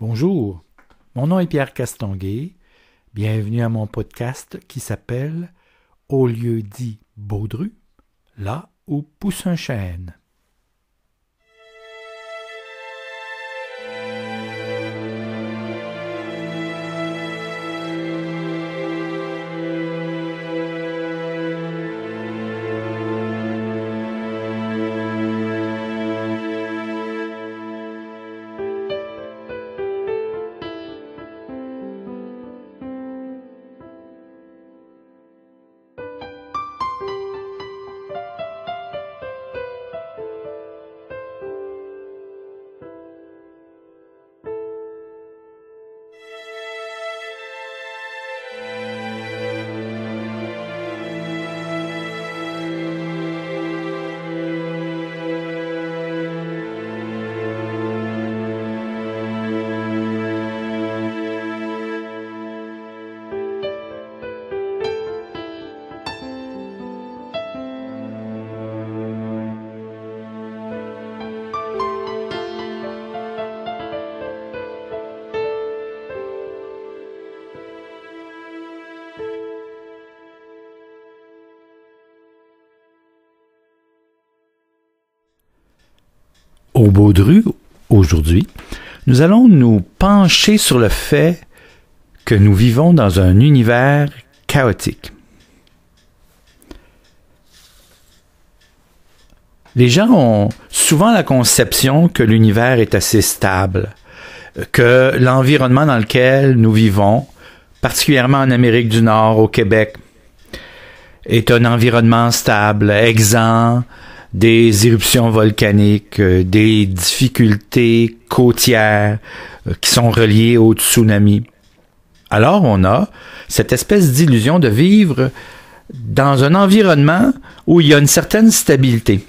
Bonjour, mon nom est Pierre Castonguay. Bienvenue à mon podcast qui s'appelle « Au lieu dit Baudru, là où pousse un chêne ». Au Baudru, aujourd'hui, nous allons nous pencher sur le fait que nous vivons dans un univers chaotique. Les gens ont souvent la conception que l'univers est assez stable, que l'environnement dans lequel nous vivons, particulièrement en Amérique du Nord, au Québec, est un environnement stable, exempt des éruptions volcaniques, des difficultés côtières qui sont reliées au tsunami. Alors on a cette espèce d'illusion de vivre dans un environnement où il y a une certaine stabilité.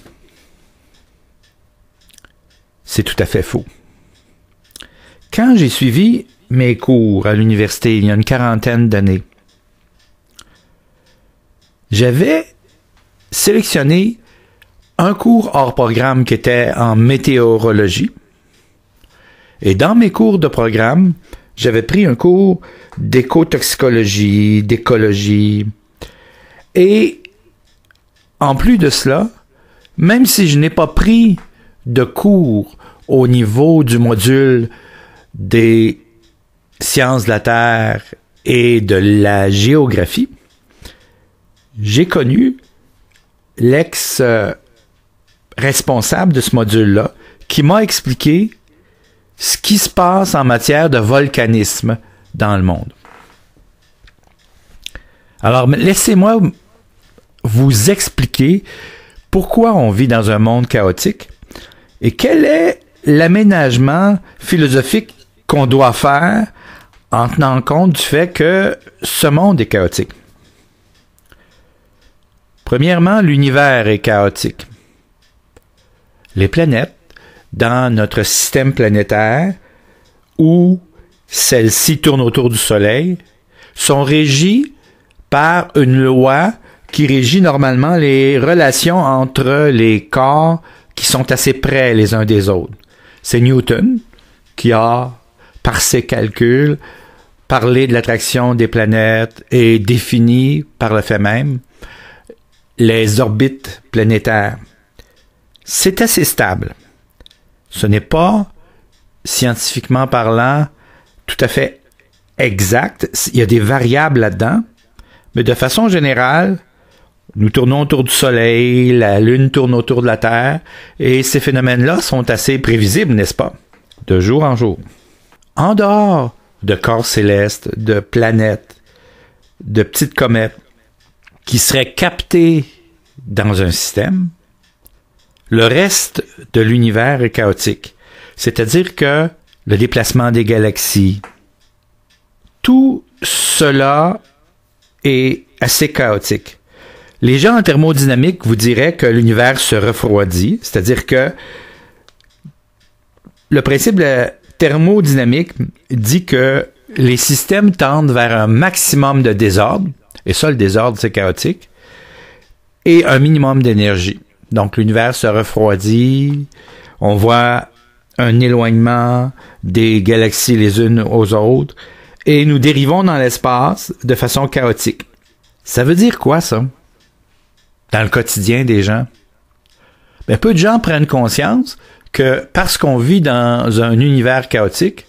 C'est tout à fait faux. Quand j'ai suivi mes cours à l'université il y a une quarantaine d'années, j'avais sélectionné un cours hors programme qui était en météorologie. Et dans mes cours de programme, j'avais pris un cours d'écotoxicologie, d'écologie. Et en plus de cela, même si je n'ai pas pris de cours au niveau du module des sciences de la Terre et de la géographie, j'ai connu responsable de ce module-là, qui m'a expliqué ce qui se passe en matière de volcanisme dans le monde. Alors, laissez-moi vous expliquer pourquoi on vit dans un monde chaotique et quel est l'aménagement philosophique qu'on doit faire en tenant compte du fait que ce monde est chaotique. Premièrement, l'univers est chaotique. Les planètes, dans notre système planétaire, où celles-ci tournent autour du Soleil, sont régies par une loi qui régit normalement les relations entre les corps qui sont assez près les uns des autres. C'est Newton qui a, par ses calculs, parlé de l'attraction des planètes et défini, par le fait même, les orbites planétaires. C'est assez stable. Ce n'est pas, scientifiquement parlant, tout à fait exact. Il y a des variables là-dedans, mais de façon générale, nous tournons autour du Soleil, la Lune tourne autour de la Terre, et ces phénomènes-là sont assez prévisibles, n'est-ce pas? De jour en jour. En dehors de corps célestes, de planètes, de petites comètes, qui seraient captées dans un système, le reste de l'univers est chaotique. C'est-à-dire que le déplacement des galaxies, tout cela est assez chaotique. Les gens en thermodynamique vous diraient que l'univers se refroidit, c'est-à-dire que le principe de la thermodynamique dit que les systèmes tendent vers un maximum de désordre, et ça, le désordre, c'est chaotique, et un minimum d'énergie. Donc, l'univers se refroidit, on voit un éloignement des galaxies les unes aux autres, et nous dérivons dans l'espace de façon chaotique. Ça veut dire quoi, ça? Dans le quotidien des gens? Ben, peu de gens prennent conscience que parce qu'on vit dans un univers chaotique,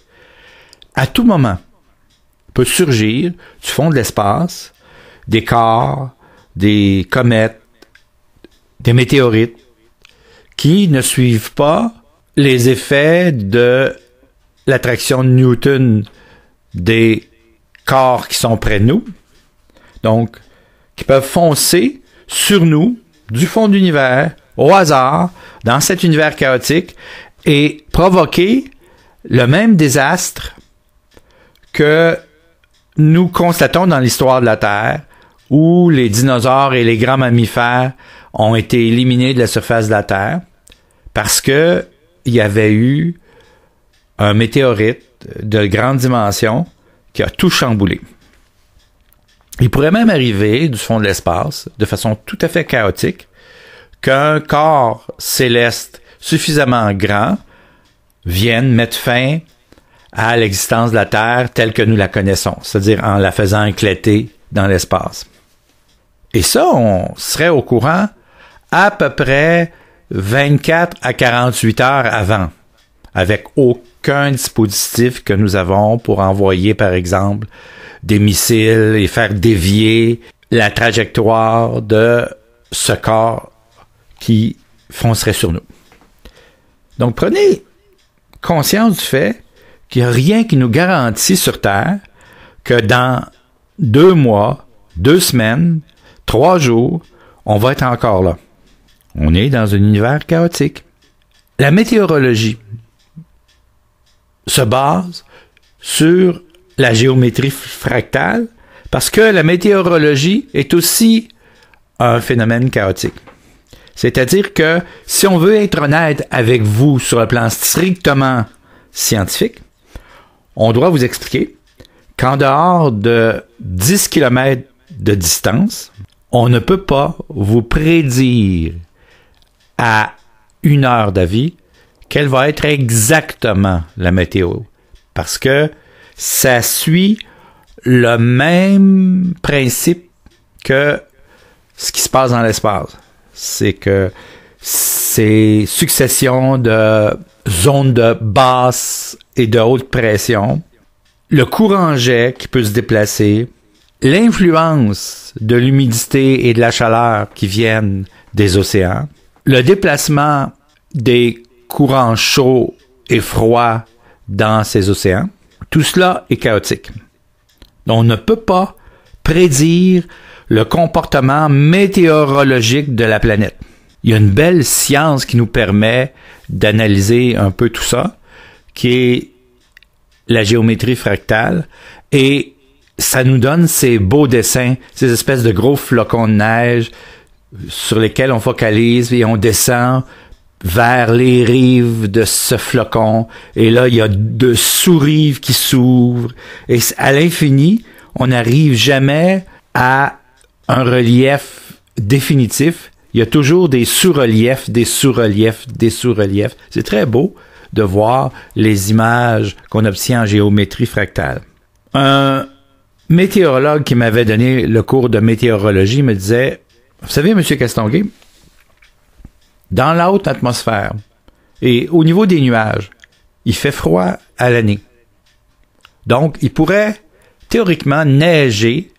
à tout moment, peut surgir du fond de l'espace des corps, des comètes, des météorites qui ne suivent pas les effets de l'attraction de Newton des corps qui sont près de nous, donc qui peuvent foncer sur nous du fond de l'univers au hasard dans cet univers chaotique et provoquer le même désastre que nous constatons dans l'histoire de la Terre où les dinosaures et les grands mammifères ont été éliminés de la surface de la Terre parce que il y avait eu un météorite de grande dimension qui a tout chamboulé. Il pourrait même arriver du fond de l'espace, de façon tout à fait chaotique, qu'un corps céleste suffisamment grand vienne mettre fin à l'existence de la Terre telle que nous la connaissons, c'est-à-dire en la faisant éclater dans l'espace. Et ça, on serait au courant à peu près 24 à 48 heures avant, avec aucun dispositif que nous avons pour envoyer, par exemple, des missiles et faire dévier la trajectoire de ce corps qui foncerait sur nous. Donc, prenez conscience du fait qu'il n'y a rien qui nous garantit sur Terre que dans 2 mois, 2 semaines, 3 jours, on va être encore là. On est dans un univers chaotique. La météorologie se base sur la géométrie fractale parce que la météorologie est aussi un phénomène chaotique. C'est-à-dire que si on veut être honnête avec vous sur le plan strictement scientifique, on doit vous expliquer qu'en dehors de 10 km de distance, on ne peut pas vous prédire à 1 heure d'avis quelle va être exactement la météo. Parce que ça suit le même principe que ce qui se passe dans l'espace. C'est que ces successions de zones de basse et de haute pression, le courant jet qui peut se déplacer, l'influence de l'humidité et de la chaleur qui viennent des océans, le déplacement des courants chauds et froids dans ces océans, tout cela est chaotique. On ne peut pas prédire le comportement météorologique de la planète. Il y a une belle science qui nous permet d'analyser un peu tout ça, qui est la géométrie fractale, et ça nous donne ces beaux dessins, ces espèces de gros flocons de neige sur lesquels on focalise et on descend vers les rives de ce flocon, et là, il y a 2 sous-rives qui s'ouvrent, et à l'infini, on n'arrive jamais à un relief définitif. Il y a toujours des sous-reliefs, des sous-reliefs, des sous-reliefs. C'est très beau de voir les images qu'on obtient en géométrie fractale. Un météorologue qui m'avait donné le cours de météorologie me disait, vous savez, M. Castonguay, dans la haute atmosphère et au niveau des nuages, il fait froid à l'année. Donc, il pourrait théoriquement neiger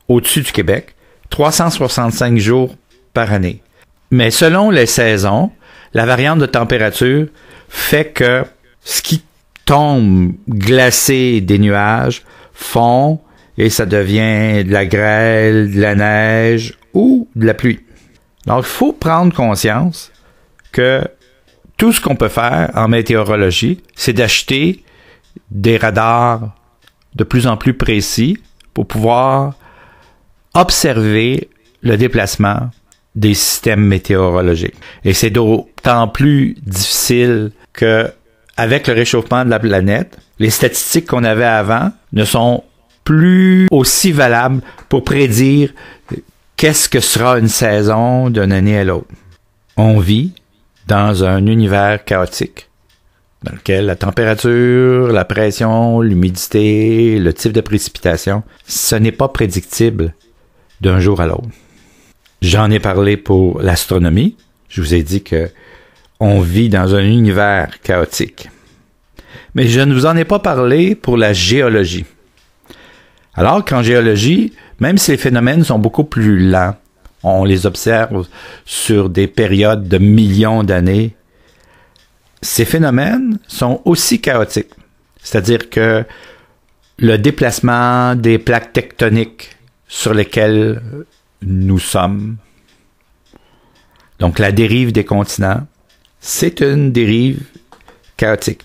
au-dessus du Québec 365 jours par année. Mais selon les saisons, la variante de température fait que ce qui tombe glacé des nuages fond et ça devient de la grêle, de la neige ou de la pluie. Donc, il faut prendre conscience que tout ce qu'on peut faire en météorologie, c'est d'acheter des radars de plus en plus précis pour pouvoir observer le déplacement des systèmes météorologiques. Et c'est d'autant plus difficile que, avec le réchauffement de la planète, les statistiques qu'on avait avant ne sont plus aussi valables pour prédire qu'est-ce que sera une saison d'une année à l'autre. On vit dans un univers chaotique. dans lequel la température, la pression, l'humidité, le type de précipitation, ce n'est pas prédictible d'un jour à l'autre. J'en ai parlé pour l'astronomie. Je vous ai dit que on vit dans un univers chaotique. Mais je ne vous en ai pas parlé pour la géologie. Alors qu'en géologie, même si les phénomènes sont beaucoup plus lents, on les observe sur des périodes de millions d'années, ces phénomènes sont aussi chaotiques. C'est-à-dire que le déplacement des plaques tectoniques sur lesquelles nous sommes, donc la dérive des continents, c'est une dérive chaotique.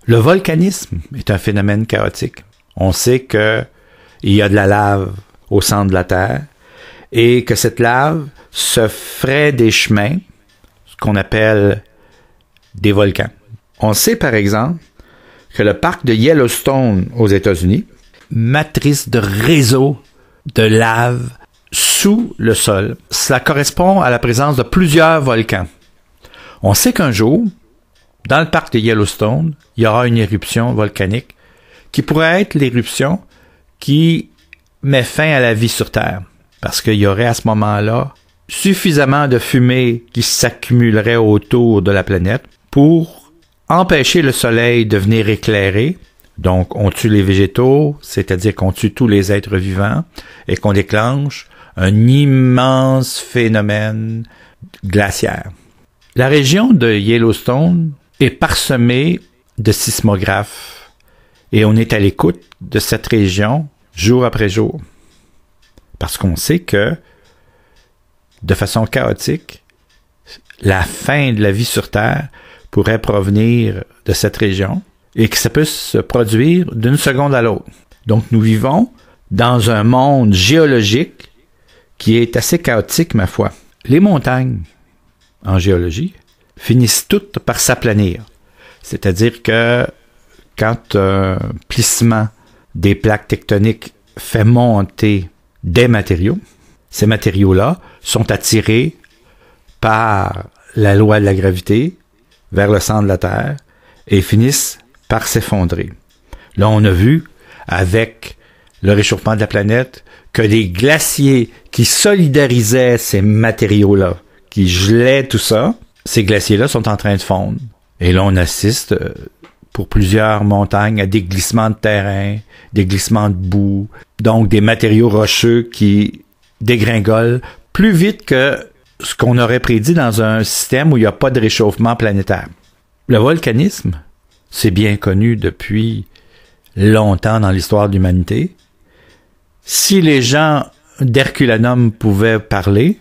Le volcanisme est un phénomène chaotique. On sait que il y a de la lave au centre de la Terre et que cette lave se ferait des chemins, ce qu'on appelle des volcans. On sait par exemple que le parc de Yellowstone aux États-Unis, matrice de réseaux de lave sous le sol, cela correspond à la présence de plusieurs volcans. On sait qu'un jour, dans le parc de Yellowstone, il y aura une éruption volcanique qui pourrait être l'éruption qui met fin à la vie sur Terre. Parce qu'il y aurait à ce moment-là suffisamment de fumée qui s'accumulerait autour de la planète pour empêcher le Soleil de venir éclairer. Donc, on tue les végétaux, c'est-à-dire qu'on tue tous les êtres vivants et qu'on déclenche un immense phénomène glaciaire. La région de Yellowstone est parsemée de sismographes et on est à l'écoute de cette région jour après jour. Parce qu'on sait que, de façon chaotique, la fin de la vie sur Terre pourrait provenir de cette région et que ça peut se produire d'une seconde à l'autre. Donc nous vivons dans un monde géologique qui est assez chaotique, ma foi. Les montagnes, en géologie, finissent toutes par s'aplanir. C'est-à-dire que quand un plissement des plaques tectoniques fait monter des matériaux, ces matériaux-là sont attirés par la loi de la gravité vers le centre de la Terre et finissent par s'effondrer. Là, on a vu, avec le réchauffement de la planète, que les glaciers qui solidarisaient ces matériaux-là, qui gelaient tout ça, ces glaciers-là sont en train de fondre. Et là, on assiste pour plusieurs montagnes à des glissements de terrain, des glissements de boue, donc des matériaux rocheux qui dégringolent plus vite que ce qu'on aurait prédit dans un système où il n'y a pas de réchauffement planétaire. Le volcanisme, c'est bien connu depuis longtemps dans l'histoire de l'humanité. Si les gens d'Herculanum pouvaient parler,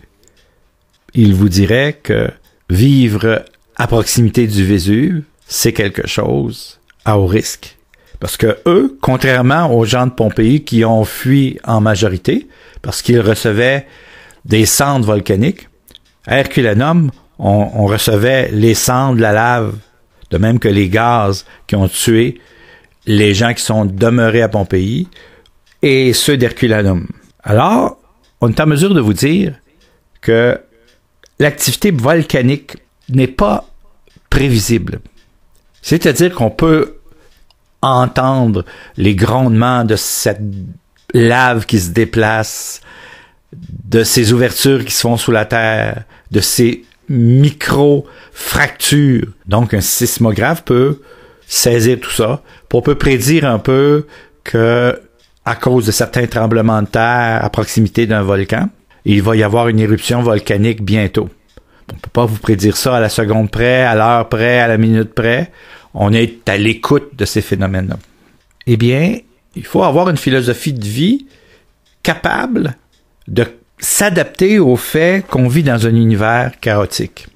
ils vous diraient que vivre à proximité du Vésuve, c'est quelque chose à haut risque. Parce que eux, contrairement aux gens de Pompéi qui ont fui en majorité, parce qu'ils recevaient des cendres volcaniques, à Herculanum, on recevait les cendres de la lave, de même que les gaz qui ont tué les gens qui sont demeurés à Pompéi et ceux d'Herculanum. Alors, on est en mesure de vous dire que l'activité volcanique n'est pas prévisible. C'est-à-dire qu'on peut entendre les grondements de cette lave qui se déplace, de ces ouvertures qui se font sous la terre, de ces micro-fractures. Donc, un sismographe peut saisir tout ça, puis on peut prédire un peu que, à cause de certains tremblements de terre à proximité d'un volcan, il va y avoir une éruption volcanique bientôt. On ne peut pas vous prédire ça à la seconde près, à l'heure près, à la minute près. On est à l'écoute de ces phénomènes-là. Eh bien, il faut avoir une philosophie de vie capable de s'adapter au fait qu'on vit dans un univers chaotique.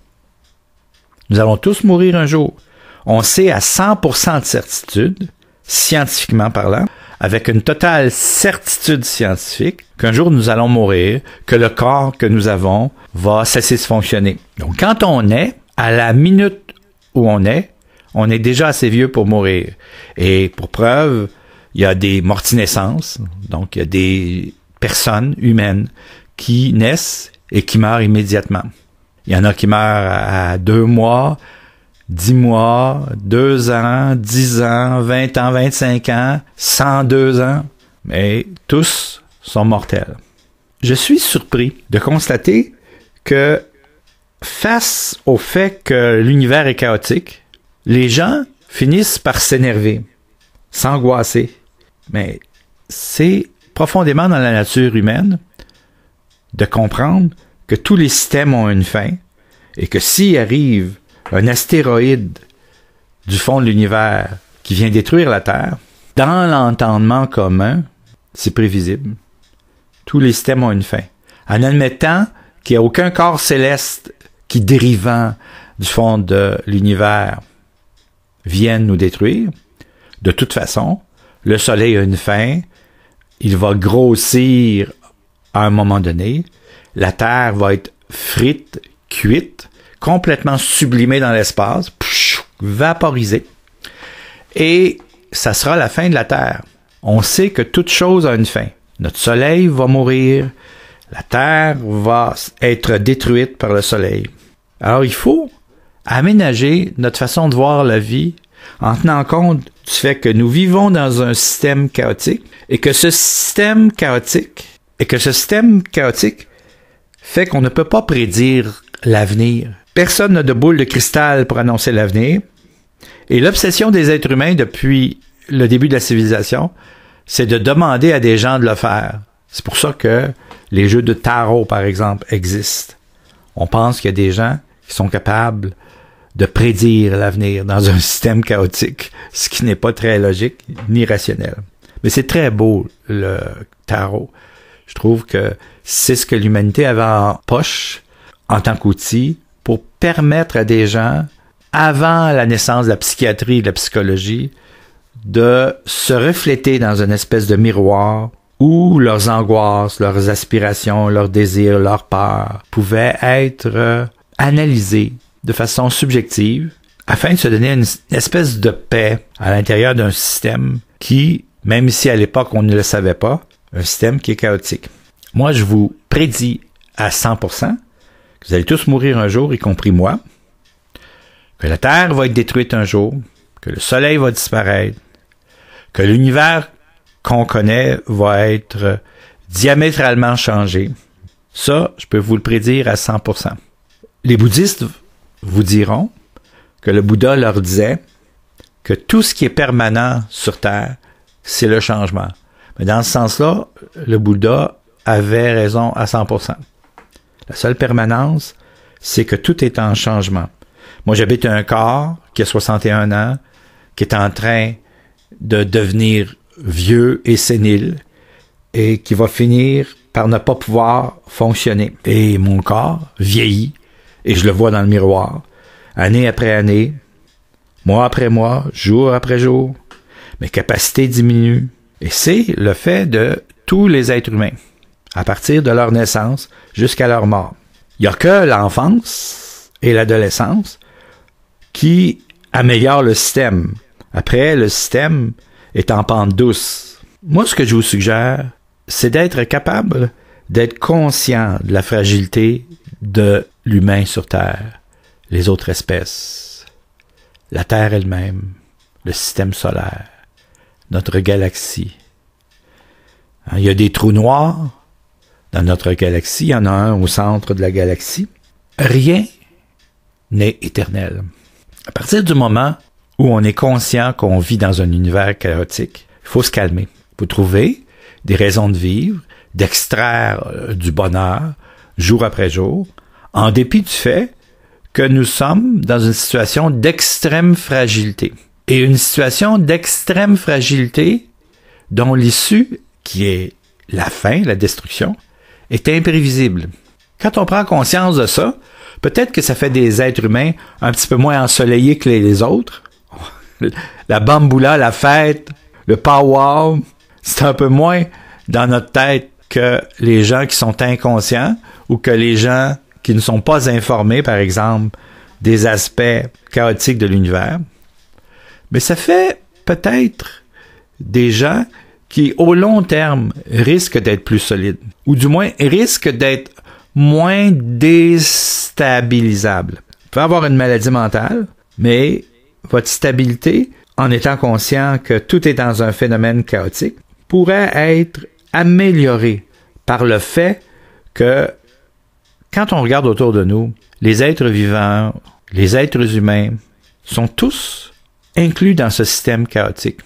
Nous allons tous mourir un jour. On sait à 100% de certitude, scientifiquement parlant, avec une totale certitude scientifique, qu'un jour nous allons mourir, que le corps que nous avons va cesser de fonctionner. Donc quand on est, à la minute où on est déjà assez vieux pour mourir. Et pour preuve, il y a des morti-naissances, donc il y a des personnes humaines qui naissent et qui meurent immédiatement. Il y en a qui meurent à 2 mois, 10 mois, 2 ans, 10 ans, 20 ans, 25 ans, 102 ans, mais tous sont mortels. Je suis surpris de constater que face au fait que l'univers est chaotique, les gens finissent par s'énerver, s'angoisser. Mais c'est profondément dans la nature humaine de comprendre que tous les systèmes ont une fin et que s'il arrive un astéroïde du fond de l'univers qui vient détruire la Terre, dans l'entendement commun, c'est prévisible. Tous les systèmes ont une fin. En admettant qu'il n'y a aucun corps céleste qui, dérivant du fond de l'univers, vienne nous détruire, de toute façon, le Soleil a une fin, il va grossir à un moment donné, la Terre va être frite, cuite, complètement sublimée dans l'espace, vaporisée, et ça sera la fin de la Terre. On sait que toute chose a une fin. Notre Soleil va mourir, la Terre va être détruite par le Soleil. Alors il faut aménager notre façon de voir la vie en tenant compte du fait que nous vivons dans un système chaotique et que ce système chaotique fait qu'on ne peut pas prédire l'avenir. Personne n'a de boule de cristal pour annoncer l'avenir. Et l'obsession des êtres humains depuis le début de la civilisation, c'est de demander à des gens de le faire. C'est pour ça que les jeux de tarot, par exemple, existent. On pense qu'il y a des gens qui sont capables de prédire l'avenir dans un système chaotique, ce qui n'est pas très logique ni rationnel. Mais c'est très beau, le tarot. Je trouve que c'est ce que l'humanité avait en poche en tant qu'outil pour permettre à des gens, avant la naissance de la psychiatrie et de la psychologie, de se refléter dans une espèce de miroir où leurs angoisses, leurs aspirations, leurs désirs, leurs peurs pouvaient être analysés de façon subjective afin de se donner une espèce de paix à l'intérieur d'un système qui, même si à l'époque on ne le savait pas, un système qui est chaotique. Moi, je vous prédis à 100% que vous allez tous mourir un jour, y compris moi, que la Terre va être détruite un jour, que le Soleil va disparaître, que l'univers qu'on connaît va être diamétralement changé. Ça, je peux vous le prédire à 100%. Les bouddhistes vous diront que le Bouddha leur disait que tout ce qui est permanent sur Terre, c'est le changement. Mais dans ce sens-là, le Bouddha avait raison à 100%. La seule permanence, c'est que tout est en changement. Moi, j'habite un corps qui a 61 ans, qui est en train de devenir vieux et sénile et qui va finir par ne pas pouvoir fonctionner. Et mon corps vieillit et je le vois dans le miroir, année après année, mois après mois, jour après jour. Mes capacités diminuent. Et c'est le fait de tous les êtres humains, à partir de leur naissance jusqu'à leur mort. Il n'y a que l'enfance et l'adolescence qui améliorent le système. Après, le système est en pente douce. Moi, ce que je vous suggère, c'est d'être capable d'être conscient de la fragilité de l'humain sur Terre, les autres espèces, la Terre elle-même, le système solaire, notre galaxie. Il y a des trous noirs dans notre galaxie, il y en a un au centre de la galaxie. Rien n'est éternel. À partir du moment où on est conscient qu'on vit dans un univers chaotique, il faut se calmer. Il faut trouver des raisons de vivre, d'extraire du bonheur jour après jour, en dépit du fait que nous sommes dans une situation d'extrême fragilité. Et une situation d'extrême fragilité dont l'issue, qui est la fin, la destruction, est imprévisible. Quand on prend conscience de ça, peut-être que ça fait des êtres humains un petit peu moins ensoleillés que les autres. La bamboula, la fête, le powwow, c'est un peu moins dans notre tête que les gens qui sont inconscients ou que les gens qui ne sont pas informés, par exemple, des aspects chaotiques de l'univers. Mais ça fait peut-être des gens qui, au long terme, risquent d'être plus solides, ou du moins risquent d'être moins déstabilisables. Vous pouvez avoir une maladie mentale, Mais votre stabilité, en étant conscient que tout est dans un phénomène chaotique, pourrait être améliorée par le fait que quand on regarde autour de nous, les êtres vivants, les êtres humains sont tous inclus dans ce système chaotique.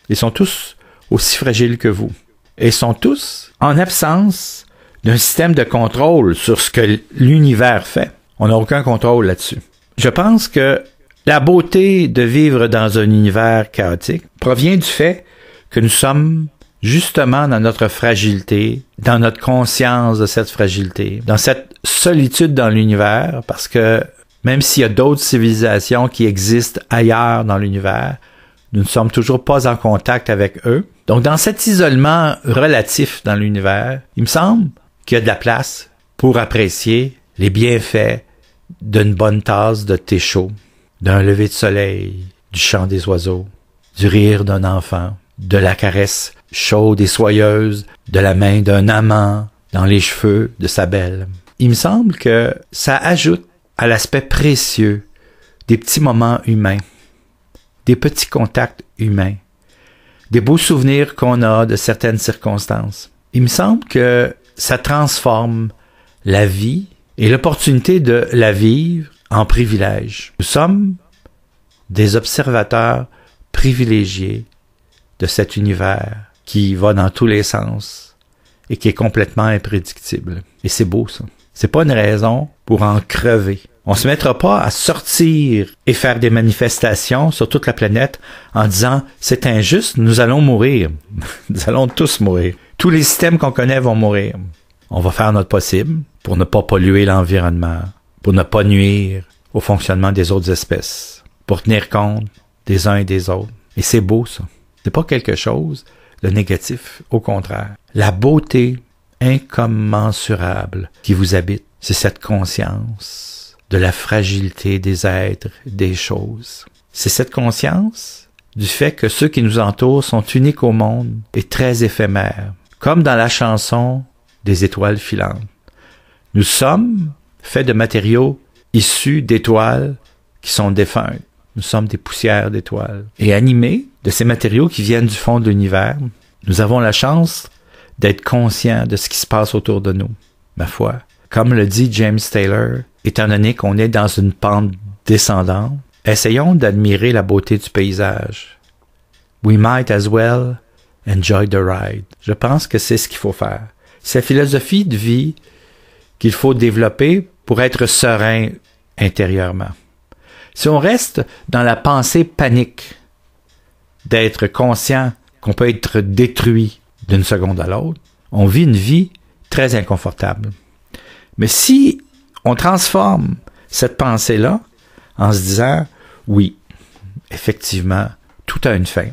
Ils sont tous aussi fragiles que vous. Et sont tous en absence d'un système de contrôle sur ce que l'univers fait. On n'a aucun contrôle là-dessus. Je pense que la beauté de vivre dans un univers chaotique provient du fait que nous sommes justement dans notre fragilité, dans notre conscience de cette fragilité, dans cette solitude dans l'univers, parce que même s'il y a d'autres civilisations qui existent ailleurs dans l'univers, nous ne sommes toujours pas en contact avec eux. Donc, dans cet isolement relatif dans l'univers, il me semble qu'il y a de la place pour apprécier les bienfaits d'une bonne tasse de thé chaud, d'un lever de soleil, du chant des oiseaux, du rire d'un enfant, de la caresse chaude et soyeuse de la main d'un amant dans les cheveux de sa belle. Il me semble que ça ajoute à l'aspect précieux des petits moments humains, des petits contacts humains, des beaux souvenirs qu'on a de certaines circonstances. Il me semble que ça transforme la vie et l'opportunité de la vivre en privilège. Nous sommes des observateurs privilégiés de cet univers qui va dans tous les sens et qui est complètement imprédictible. Et c'est beau, ça. C'est pas une raison pour en crever. On se mettra pas à sortir et faire des manifestations sur toute la planète en disant « c'est injuste, nous allons mourir. » Nous allons tous mourir. Tous les systèmes qu'on connaît vont mourir. On va faire notre possible pour ne pas polluer l'environnement, pour ne pas nuire au fonctionnement des autres espèces, pour tenir compte des uns et des autres. Et c'est beau, ça. C'est pas quelque chose de négatif, au contraire. La beauté incommensurable qui vous habite, c'est cette conscience de la fragilité des êtres, des choses. C'est cette conscience du fait que ceux qui nous entourent sont uniques au monde et très éphémères, comme dans la chanson des étoiles filantes. Nous sommes faits de matériaux issus d'étoiles qui sont défuntes. Nous sommes des poussières d'étoiles. Et animés de ces matériaux qui viennent du fond de l'univers, nous avons la chance d'être conscients de ce qui se passe autour de nous. Ma foi, comme le dit James Taylor, étant donné qu'on est dans une pente descendante, essayons d'admirer la beauté du paysage. We might as well enjoy the ride. Je pense que c'est ce qu'il faut faire. C'est la philosophie de vie qu'il faut développer pour être serein intérieurement. Si on reste dans la pensée panique, d'être conscient qu'on peut être détruit d'une seconde à l'autre, on vit une vie très inconfortable. Mais si on transforme cette pensée-là en se disant, oui, effectivement, tout a une fin.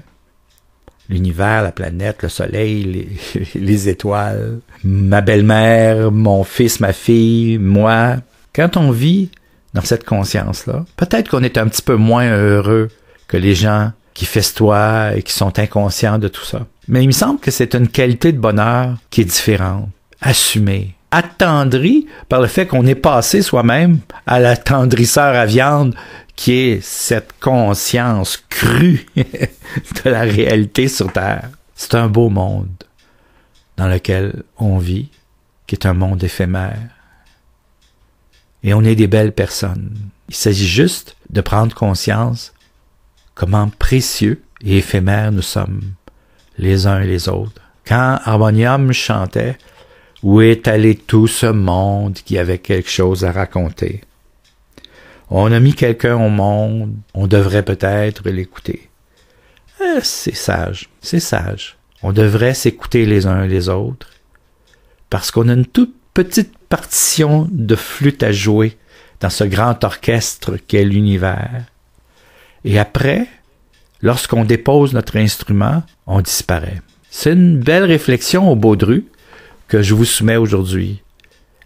L'univers, la planète, le soleil, les étoiles, ma belle-mère, mon fils, ma fille, moi. Quand on vit dans cette conscience-là, peut-être qu'on est un petit peu moins heureux que les gens qui festoient et qui sont inconscients de tout ça. Mais il me semble que c'est une qualité de bonheur qui est différente, assumée, attendrie par le fait qu'on est passé soi-même à l'attendrisseur à viande qui est cette conscience crue de la réalité sur Terre. C'est un beau monde dans lequel on vit, qui est un monde éphémère. Et on est des belles personnes. Il s'agit juste de prendre conscience comment précieux et éphémères nous sommes, les uns et les autres. Quand Harmonium chantait « Où est allé tout ce monde qui avait quelque chose à raconter ?» On a mis quelqu'un au monde, on devrait peut-être l'écouter. C'est sage, c'est sage. On devrait s'écouter les uns et les autres, parce qu'on a une toute petite partition de flûte à jouer dans ce grand orchestre qu'est l'univers. Et après, lorsqu'on dépose notre instrument, on disparaît. C'est une belle réflexion au Baudru que je vous soumets aujourd'hui.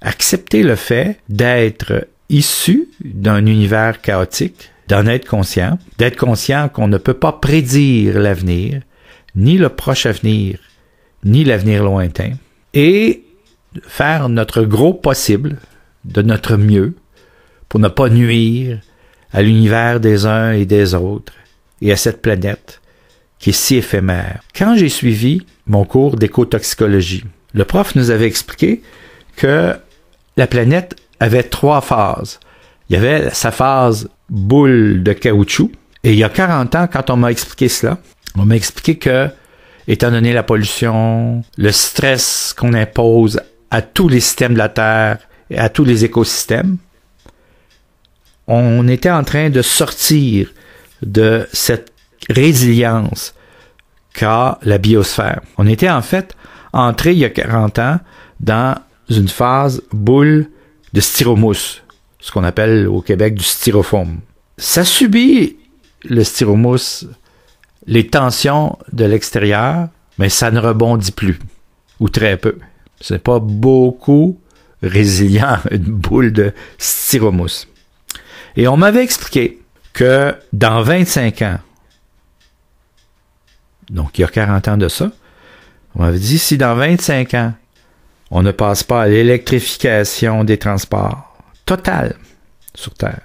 Acceptez le fait d'être issu d'un univers chaotique, d'en être conscient, d'être conscient qu'on ne peut pas prédire l'avenir, ni le proche avenir, ni l'avenir lointain, et faire notre gros possible, de notre mieux, pour ne pas nuire à l'univers des uns et des autres, et à cette planète qui est si éphémère. Quand j'ai suivi mon cours d'écotoxicologie, le prof nous avait expliqué que la planète avait 3 phases. Il y avait sa phase boule de caoutchouc, et il y a 40 ans, quand on m'a expliqué cela, on m'a expliqué que, étant donné la pollution, le stress qu'on impose à tous les systèmes de la Terre et à tous les écosystèmes, on était en train de sortir de cette résilience qu'a la biosphère. On était en fait entré il y a 40 ans dans une phase boule de styromousse, ce qu'on appelle au Québec du styrofoam. Ça subit, le styromousse, les tensions de l'extérieur, mais ça ne rebondit plus, ou très peu. Ce n'est pas beaucoup résilient, une boule de styromousse. Et on m'avait expliqué que dans 25 ans, donc il y a 40 ans de ça, on m'avait dit, si dans 25 ans, on ne passe pas à l'électrification des transports totale sur Terre,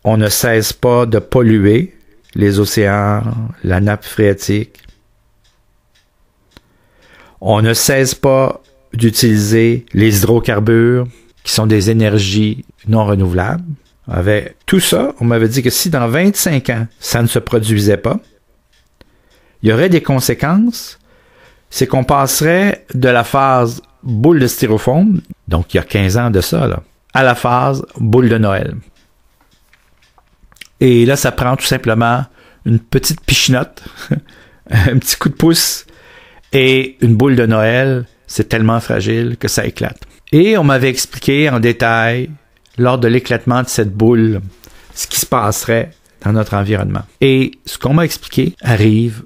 on ne cesse pas de polluer les océans, la nappe phréatique, on ne cesse pas d'utiliser les hydrocarbures, qui sont des énergies non renouvelables. Avec tout ça, on m'avait dit que si dans 25 ans, ça ne se produisait pas, il y aurait des conséquences. C'est qu'on passerait de la phase boule de styrofoam, donc il y a 15 ans de ça, là, à la phase boule de Noël. Et là, ça prend tout simplement une petite pichinotte, un petit coup de pouce, et une boule de Noël, c'est tellement fragile que ça éclate. Et on m'avait expliqué en détail, lors de l'éclatement de cette boule, ce qui se passerait dans notre environnement. Et ce qu'on m'a expliqué arrive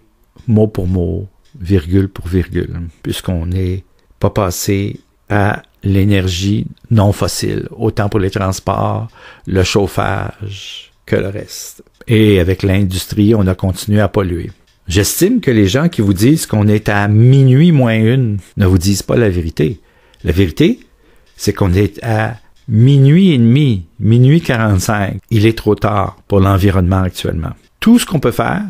mot pour mot, virgule pour virgule, puisqu'on n'est pas passé à l'énergie non fossile, autant pour les transports, le chauffage que le reste. Et avec l'industrie, on a continué à polluer. J'estime que les gens qui vous disent qu'on est à minuit moins 1 ne vous disent pas la vérité. La vérité, c'est qu'on est à minuit et demi, minuit 45. Il est trop tard pour l'environnement actuellement. Tout ce qu'on peut faire,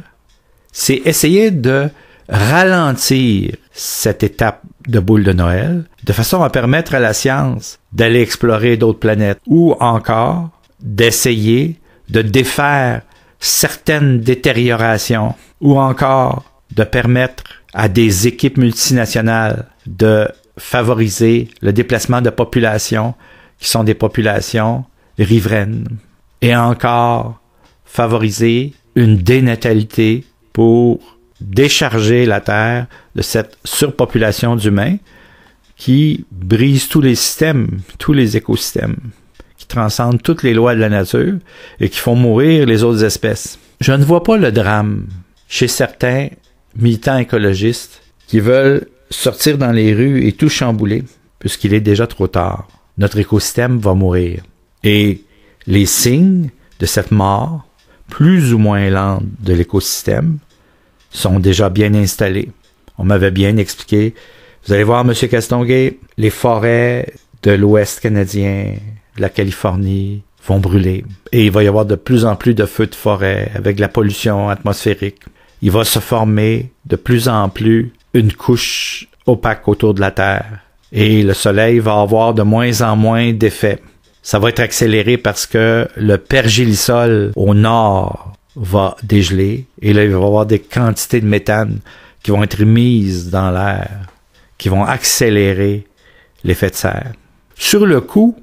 c'est essayer de ralentir cette étape de boule de Noël, de façon à permettre à la science d'aller explorer d'autres planètes, ou encore d'essayer de défaire certaines détériorations, ou encore de permettre à des équipes multinationales de favoriser le déplacement de populations qui sont des populations riveraines, et encore favoriser une dénatalité pour décharger la Terre de cette surpopulation d'humains qui brise tous les systèmes, tous les écosystèmes, qui transcendent toutes les lois de la nature et qui font mourir les autres espèces. Je ne vois pas le drame chez certains militants écologistes qui veulent sortir dans les rues et tout chambouler, puisqu'il est déjà trop tard. Notre écosystème va mourir. Et les signes de cette mort, plus ou moins lente de l'écosystème, sont déjà bien installés. On m'avait bien expliqué. Vous allez voir, M. Castonguay, les forêts de l'Ouest canadien, de la Californie, vont brûler. Et il va y avoir de plus en plus de feux de forêt avec la pollution atmosphérique. Il va se former de plus en plus une couche opaque autour de la Terre. Et le Soleil va avoir de moins en moins d'effet. Ça va être accéléré parce que le pergélisol au nord va dégeler. Et là, il va y avoir des quantités de méthane qui vont être mises dans l'air, qui vont accélérer l'effet de serre. Sur le coup,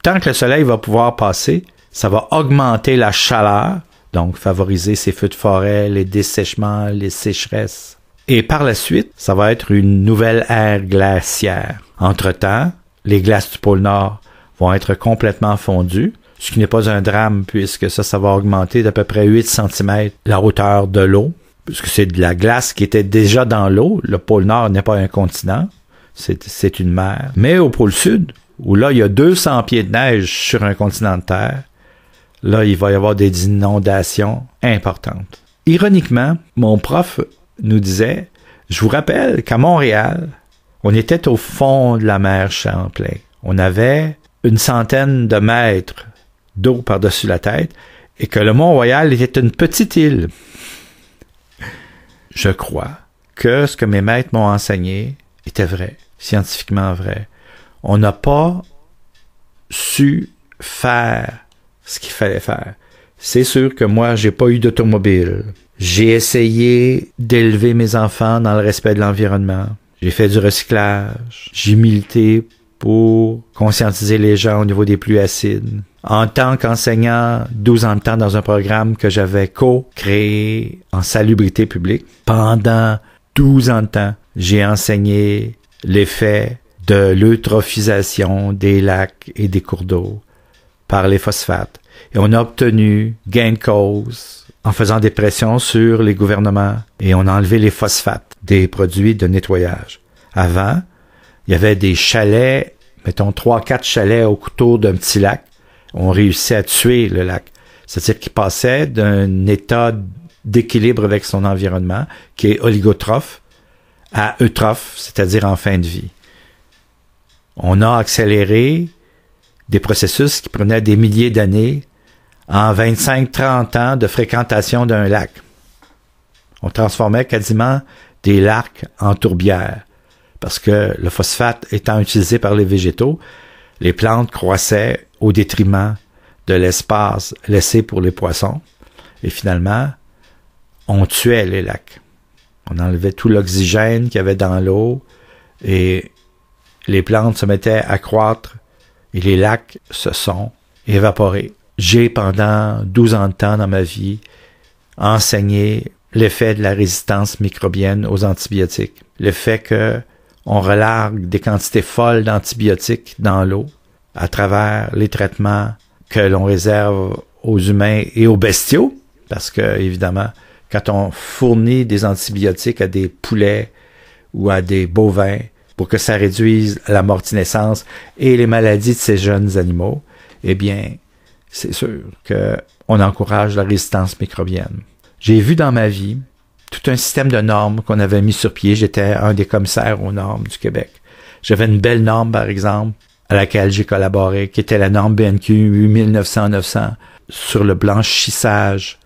tant que le Soleil va pouvoir passer, ça va augmenter la chaleur, donc favoriser ces feux de forêt, les dessèchements, les sécheresses. Et par la suite, ça va être une nouvelle ère glaciaire. Entre-temps, les glaces du pôle Nord vont être complètement fondues, ce qui n'est pas un drame puisque ça va augmenter d'à peu près 8 cm la hauteur de l'eau, puisque c'est de la glace qui était déjà dans l'eau. Le pôle Nord n'est pas un continent, c'est une mer. Mais au pôle Sud, où là, il y a 200 pieds de neige sur un continent de terre, là, il va y avoir des inondations importantes. Ironiquement, mon prof nous disait, je vous rappelle qu'à Montréal, on était au fond de la mer Champlain. On avait une centaine de mètres d'eau par-dessus la tête et que le Mont-Royal était une petite île. Je crois que ce que mes maîtres m'ont enseigné était vrai, scientifiquement vrai. On n'a pas su faire ce qu'il fallait faire. C'est sûr que moi, j'ai pas eu d'automobile. J'ai essayé d'élever mes enfants dans le respect de l'environnement. J'ai fait du recyclage. J'ai milité pour conscientiser les gens au niveau des pluies acides. En tant qu'enseignant, 12 ans de temps dans un programme que j'avais co-créé en salubrité publique, pendant 12 ans de temps, j'ai enseigné l'effet de l'eutrophisation des lacs et des cours d'eau par les phosphates. Et on a obtenu gain de cause en faisant des pressions sur les gouvernements et on a enlevé les phosphates des produits de nettoyage. Avant, il y avait des chalets, mettons 3-4 chalets autour d'un petit lac. On réussissait à tuer le lac. C'est-à-dire qu'il passait d'un état d'équilibre avec son environnement, qui est oligotrophe, à eutrophe, c'est-à-dire en fin de vie. On a accéléré des processus qui prenaient des milliers d'années en 25-30 ans de fréquentation d'un lac. On transformait quasiment des lacs en tourbières parce que le phosphate étant utilisé par les végétaux, les plantes croissaient au détriment de l'espace laissé pour les poissons et finalement, on tuait les lacs. On enlevait tout l'oxygène qu'il y avait dans l'eau et les plantes se mettaient à croître et les lacs se sont évaporés. J'ai, pendant 12 ans de temps dans ma vie, enseigné l'effet de la résistance microbienne aux antibiotiques. Le fait que on relargue des quantités folles d'antibiotiques dans l'eau à travers les traitements que l'on réserve aux humains et aux bestiaux, parce que, évidemment, quand on fournit des antibiotiques à des poulets ou à des bovins pour que ça réduise la mortinescence et les maladies de ces jeunes animaux, eh bien, c'est sûr qu'on encourage la résistance microbienne. J'ai vu dans ma vie tout un système de normes qu'on avait mis sur pied. J'étais un des commissaires aux normes du Québec. J'avais une belle norme, par exemple, à laquelle j'ai collaboré, qui était la norme BNQ 8900-900 sur le blanchissage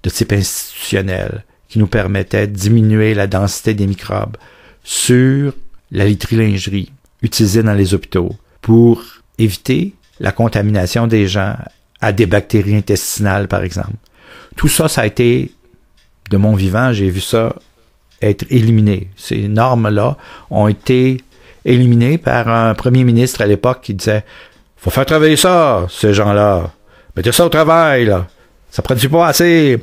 de type institutionnel, qui nous permettait de diminuer la densité des microbes sur la literie-lingerie utilisée dans les hôpitaux pour éviter la contamination des gens à des bactéries intestinales, par exemple. Tout ça, ça a été, de mon vivant, j'ai vu ça être éliminé. Ces normes-là ont été éliminées par un premier ministre à l'époque qui disait « Faut faire travailler ça, ces gens-là. Mettez ça au travail, là. Ça produit pas assez.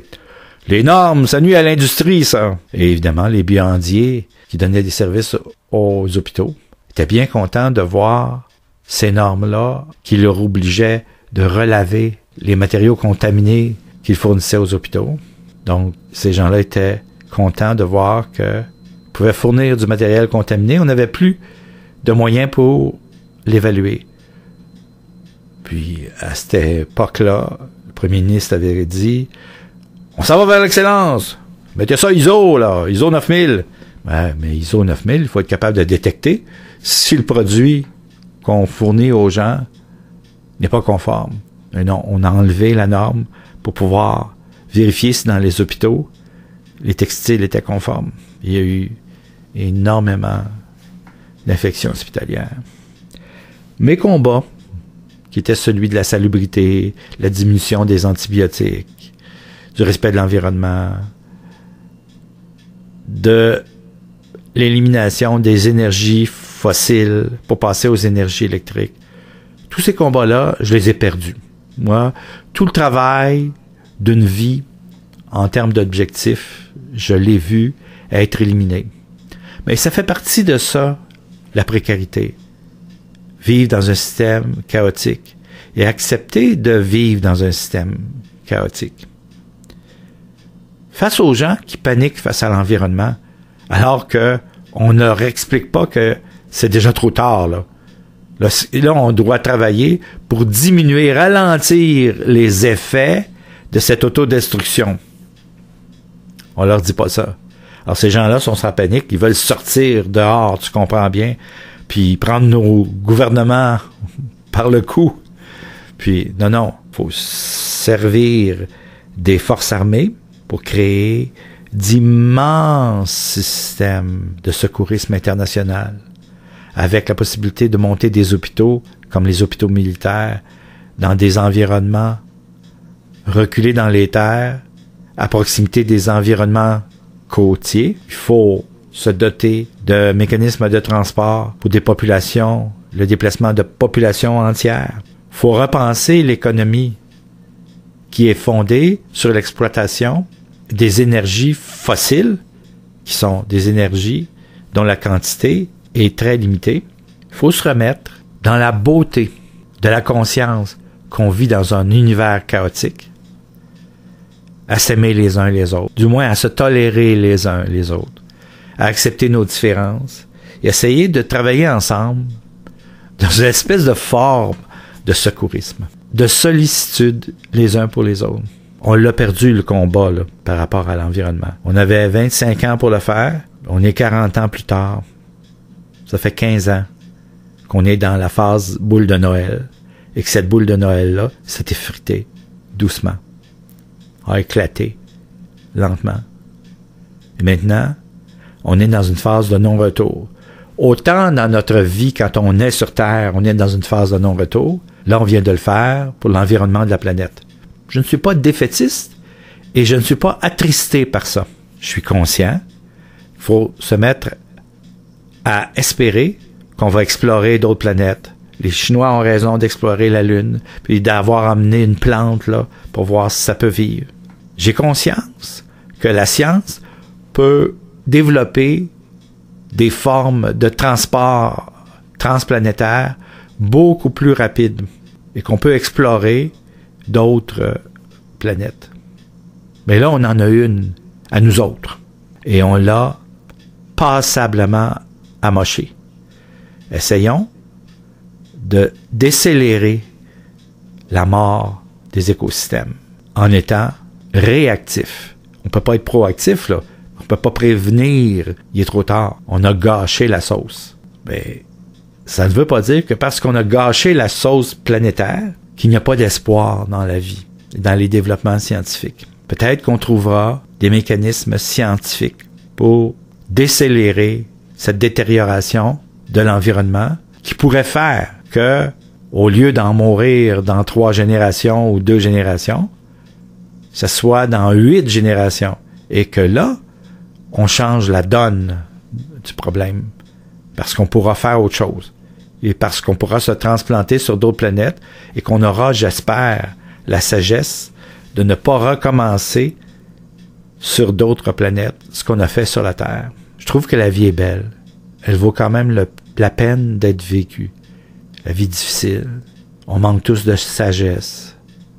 Les normes, ça nuit à l'industrie, ça. » Et évidemment, les bioandiers qui donnaient des services aux hôpitaux étaient bien contents de voir ces normes-là qui leur obligeaient de relaver les matériaux contaminés qu'ils fournissaient aux hôpitaux. Donc, ces gens-là étaient contents de voir qu'ils pouvaient fournir du matériel contaminé. On n'avait plus de moyens pour l'évaluer. Puis, à cette époque-là, le premier ministre avait dit « On s'en va vers l'excellence. Mettez ça ISO, là, ISO 9000. » Ouais, mais ISO 9000, il faut être capable de détecter si le produit qu'on fournit aux gens n'est pas conforme. Et non, on a enlevé la norme pour pouvoir vérifier si dans les hôpitaux, les textiles étaient conformes. Il y a eu énormément d'infections hospitalières. Mes combats, qui étaient celui de la salubrité, la diminution des antibiotiques, du respect de l'environnement, de l'élimination des énergies fossiles pour passer aux énergies électriques. Tous ces combats-là, je les ai perdus. Moi, tout le travail d'une vie en termes d'objectifs, je l'ai vu être éliminé. Mais ça fait partie de ça, la précarité. Vivre dans un système chaotique et accepter de vivre dans un système chaotique. Face aux gens qui paniquent face à l'environnement, alors que on ne leur explique pas que c'est déjà trop tard, là. Là, on doit travailler pour diminuer, ralentir les effets de cette autodestruction. On leur dit pas ça. Alors, ces gens-là sont sans panique, ils veulent sortir dehors, tu comprends bien, puis prendre nos gouvernements par le cou. Puis, non, Il faut servir des forces armées pour créer d'immenses systèmes de secourisme international, avec la possibilité de monter des hôpitaux, comme les hôpitaux militaires, dans des environnements reculés dans les terres, à proximité des environnements côtiers. Il faut se doter de mécanismes de transport pour des populations, le déplacement de populations entières. Il faut repenser l'économie qui est fondée sur l'exploitation des énergies fossiles, qui sont des énergies dont la quantité est très limitée. Il faut se remettre dans la beauté de la conscience qu'on vit dans un univers chaotique, à s'aimer les uns les autres, du moins à se tolérer les uns les autres, à accepter nos différences et essayer de travailler ensemble dans une espèce de forme de secourisme, de sollicitude les uns pour les autres. On l'a perdu le combat là, par rapport à l'environnement. On avait 25 ans pour le faire, on est 40 ans plus tard. Ça fait 15 ans qu'on est dans la phase boule de Noël et que cette boule de Noël-là s'est effritée doucement, a éclaté lentement. Et maintenant, on est dans une phase de non-retour. Autant dans notre vie, quand on est sur Terre, on est dans une phase de non-retour. Là, on vient de le faire pour l'environnement de la planète. Je ne suis pas défaitiste et je ne suis pas attristé par ça. Je suis conscient. Il faut se mettre à espérer qu'on va explorer d'autres planètes. Les Chinois ont raison d'explorer la Lune, puis d'avoir amené une plante là pour voir si ça peut vivre. J'ai conscience que la science peut développer des formes de transport transplanétaire beaucoup plus rapides et qu'on peut explorer d'autres planètes. Mais là, on en a une à nous autres et on l'a passablement amochée. Essayons de décélérer la mort des écosystèmes en étant réactif. On peut pas être proactif, là. On peut pas prévenir. Il est trop tard. On a gâché la sauce. Mais ça ne veut pas dire que parce qu'on a gâché la sauce planétaire, qu'il n'y a pas d'espoir dans la vie, dans les développements scientifiques. Peut-être qu'on trouvera des mécanismes scientifiques pour décélérer cette détérioration de l'environnement qui pourrait faire que, au lieu d'en mourir dans 3 générations ou 2 générations, ce soit dans 8 générations. Et que là, on change la donne du problème. Parce qu'on pourra faire autre chose. Et parce qu'on pourra se transplanter sur d'autres planètes et qu'on aura, j'espère, la sagesse de ne pas recommencer sur d'autres planètes ce qu'on a fait sur la Terre. Je trouve que la vie est belle. Elle vaut quand même la peine d'être vécue. La vie difficile. On manque tous de sagesse.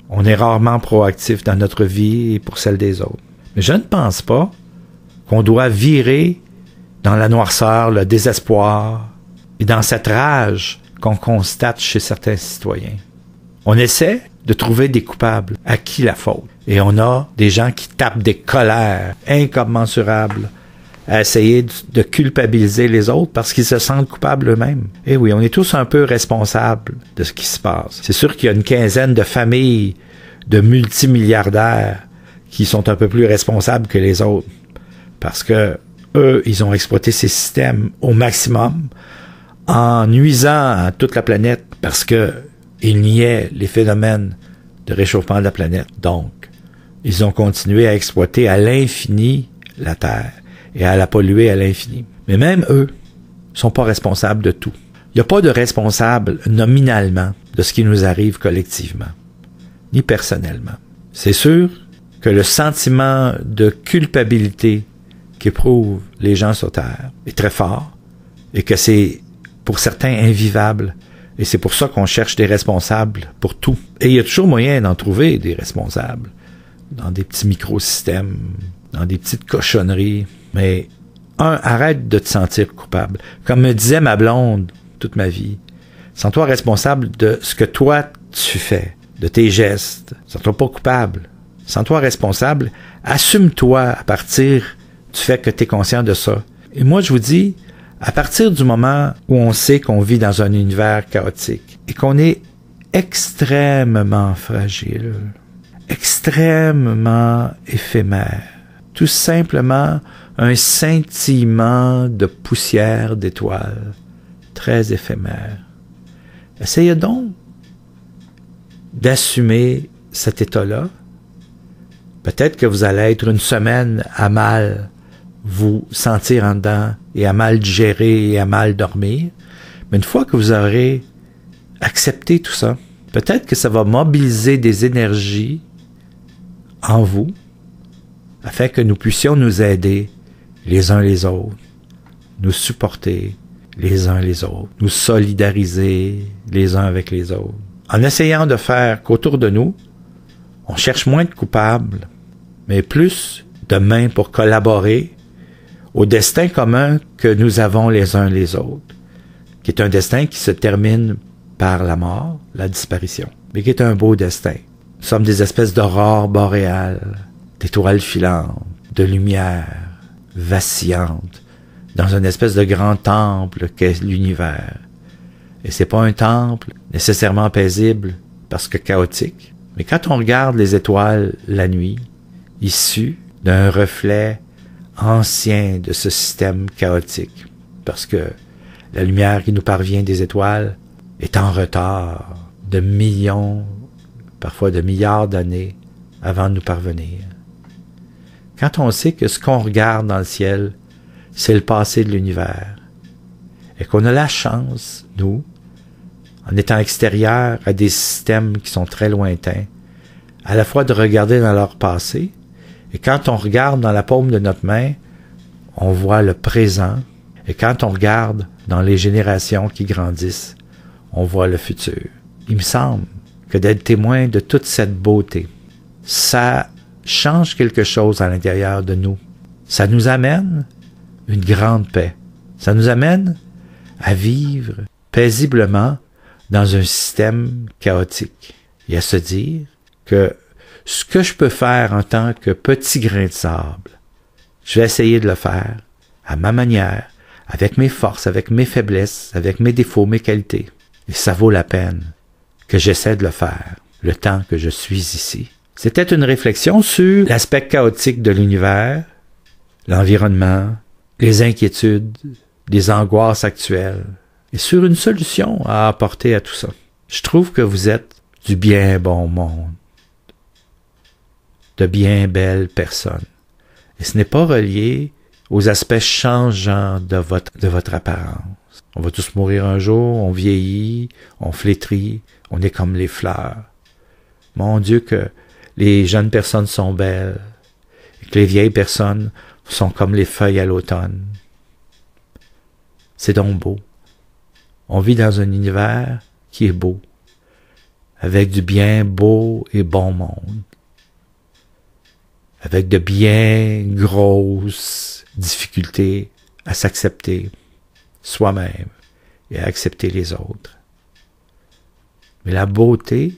On est rarement proactif dans notre vie et pour celle des autres. Mais je ne pense pas qu'on doit virer dans la noirceur, le désespoir et dans cette rage qu'on constate chez certains citoyens. On essaie de trouver des coupables. À qui la faute? Et on a des gens qui tapent des colères incommensurables à essayer de culpabiliser les autres parce qu'ils se sentent coupables eux-mêmes. Et oui, on est tous un peu responsables de ce qui se passe. C'est sûr qu'il y a une quinzaine de familles de multimilliardaires qui sont un peu plus responsables que les autres. Parce que eux, ils ont exploité ces systèmes au maximum en nuisant à toute la planète parce que ils niaient les phénomènes de réchauffement de la planète. Donc, ils ont continué à exploiter à l'infini la Terre et à la polluer à l'infini. Mais même eux sont pas responsables de tout. Il n'y a pas de responsable nominalement de ce qui nous arrive collectivement, ni personnellement. C'est sûr que le sentiment de culpabilité qu'éprouvent les gens sur Terre est très fort et que c'est pour certains invivable. Et c'est pour ça qu'on cherche des responsables pour tout. Et il y a toujours moyen d'en trouver des responsables dans des petits microsystèmes, dans des petites cochonneries. Mais arrête de te sentir coupable. Comme me disait ma blonde toute ma vie, sens-toi responsable de ce que toi tu fais, de tes gestes. Sens-toi pas coupable. Sens-toi responsable. Assume-toi à partir du fait que tu es conscient de ça. Et moi, je vous dis, à partir du moment où on sait qu'on vit dans un univers chaotique et qu'on est extrêmement fragile, extrêmement éphémère. Tout simplement un scintillement de poussière d'étoiles, très éphémère. Essayez donc d'assumer cet état-là. Peut-être que vous allez être une semaine à mal vous sentir en dedans et à mal digérer et à mal dormir. Mais une fois que vous aurez accepté tout ça, peut-être que ça va mobiliser des énergies en vous afin que nous puissions nous aider les uns les autres, nous supporter les uns les autres, nous solidariser les uns avec les autres. En essayant de faire qu'autour de nous, on cherche moins de coupables, mais plus de mains pour collaborer au destin commun que nous avons les uns les autres, qui est un destin qui se termine par la mort, la disparition, mais qui est un beau destin. Nous sommes des espèces d'aurores boréales, d'étoiles filantes, de lumière vacillante, dans une espèce de grand temple qu'est l'univers. Et c'est pas un temple nécessairement paisible parce que chaotique. Mais quand on regarde les étoiles la nuit, issues d'un reflet ancien de ce système chaotique, parce que la lumière qui nous parvient des étoiles est en retard de millions, parfois de milliards d'années avant de nous parvenir. Quand on sait que ce qu'on regarde dans le ciel, c'est le passé de l'univers, et qu'on a la chance, nous, en étant extérieurs à des systèmes qui sont très lointains, à la fois de regarder dans leur passé, et quand on regarde dans la paume de notre main, on voit le présent, et quand on regarde dans les générations qui grandissent, on voit le futur. Il me semble que d'être témoin de toute cette beauté, ça change quelque chose à l'intérieur de nous. Ça nous amène une grande paix. Ça nous amène à vivre paisiblement dans un système chaotique et à se dire que ce que je peux faire en tant que petit grain de sable, je vais essayer de le faire à ma manière, avec mes forces, avec mes faiblesses, avec mes défauts, mes qualités. Et ça vaut la peine que j'essaie de le faire le temps que je suis ici. C'était une réflexion sur l'aspect chaotique de l'univers, l'environnement, les inquiétudes, les angoisses actuelles, et sur une solution à apporter à tout ça. Je trouve que vous êtes du bien bon monde, de bien belles personnes. Et ce n'est pas relié aux aspects changeants de votre apparence. On va tous mourir un jour, on vieillit, on flétrit, on est comme les fleurs. Mon Dieu, que les jeunes personnes sont belles, et que les vieilles personnes sont comme les feuilles à l'automne. C'est donc beau. On vit dans un univers qui est beau, avec du bien beau et bon monde, avec de bien grosses difficultés à s'accepter soi-même et à accepter les autres. Mais la beauté,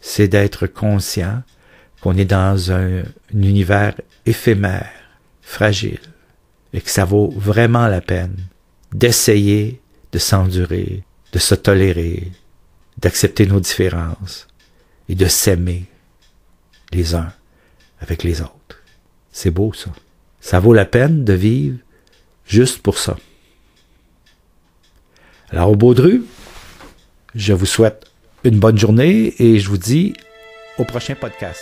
c'est d'être conscient qu'on est dans un univers éphémère, fragile, et que ça vaut vraiment la peine d'essayer de s'endurer, de se tolérer, d'accepter nos différences et de s'aimer les uns avec les autres. C'est beau ça. Ça vaut la peine de vivre juste pour ça. Alors au Baudru, je vous souhaite une bonne journée et je vous dis au prochain podcast.